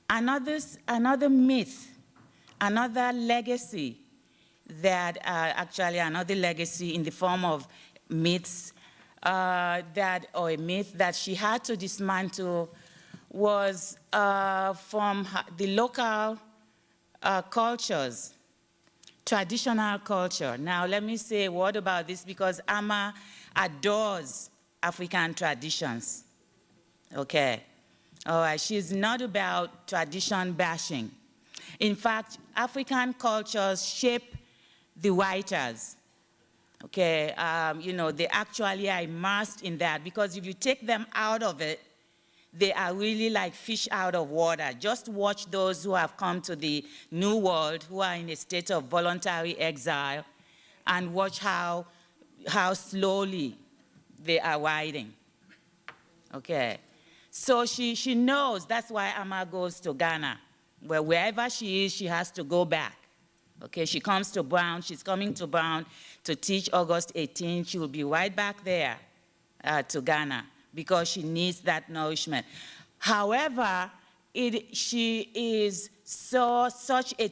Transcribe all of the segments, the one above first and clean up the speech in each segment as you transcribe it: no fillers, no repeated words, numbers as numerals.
Another myth, another legacy that actually another legacy in the form of myths or a myth that she had to dismantle was from the local cultures, traditional culture. Now let me say a word about this because Ama adores African traditions. Okay. All right, she's not about tradition bashing. In fact, African cultures shape the writers. Okay, you know, they actually are immersed in that because if you take them out of it, they are really like fish out of water. Just watch those who have come to the New World, who are in a state of voluntary exile, and watch how slowly they are writing. Okay. So she knows, that's why Ama goes to Ghana. Well, wherever she is, she has to go back. Okay, she comes to Brown, she's coming to Brown to teach August 18th. She will be right back there to Ghana because she needs that nourishment. However, she is such a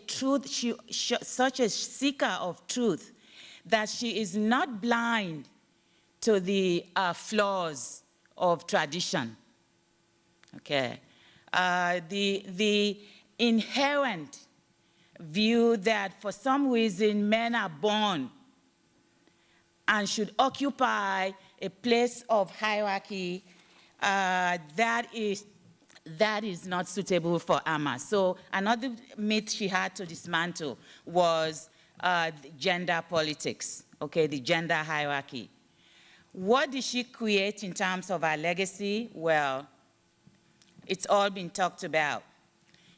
such a seeker of truth that she is not blind to the flaws of tradition. Okay, the inherent view that for some reason men are born and should occupy a place of hierarchy, that is not suitable for Ama. So another myth she had to dismantle was gender politics, okay, the gender hierarchy. What did she create in terms of her legacy? Well, it's all been talked about.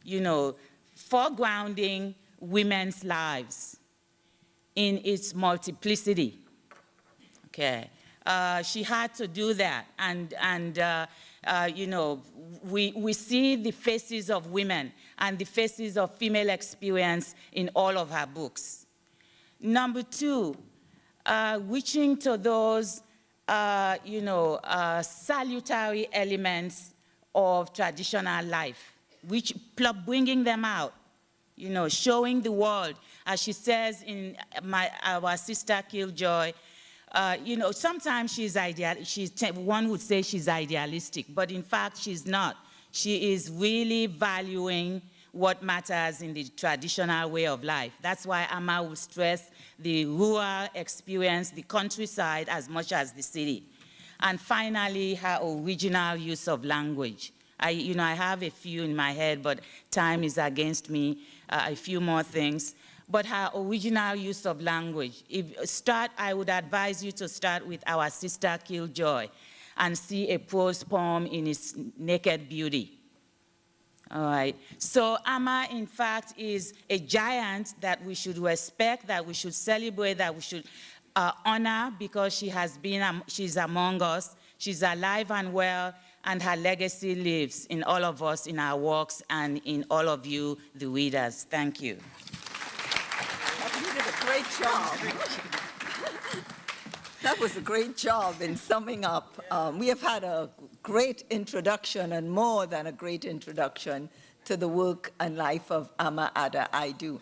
You know, foregrounding women's lives in its multiplicity. Okay, she had to do that, and you know, we see the faces of women and the faces of female experience in all of her books. Number two, reaching to those you know, salutary elements of traditional life, bringing them out, you know, showing the world, as she says in our sister Killjoy. You know, sometimes one would say she's idealistic, but in fact she's not. She is really valuing what matters in the traditional way of life. That's why Ama will stress the rural experience, the countryside, as much as the city. And finally, her original use of language. You know, I have a few in my head, but time is against me, a few more things. But her original use of language. I would advise you to start with our sister Killjoy and see a prose poem in its naked beauty. All right, so Ama, in fact, is a giant that we should respect, that we should celebrate, that we should honor, because she's among us, she's alive and well, and her legacy lives in all of us, in our works, and in all of you, the readers. Thank you. You did a great job. That was a great job in summing up. We have had a great introduction, and more than a great introduction, to the work and life of Ama Ata Aidoo.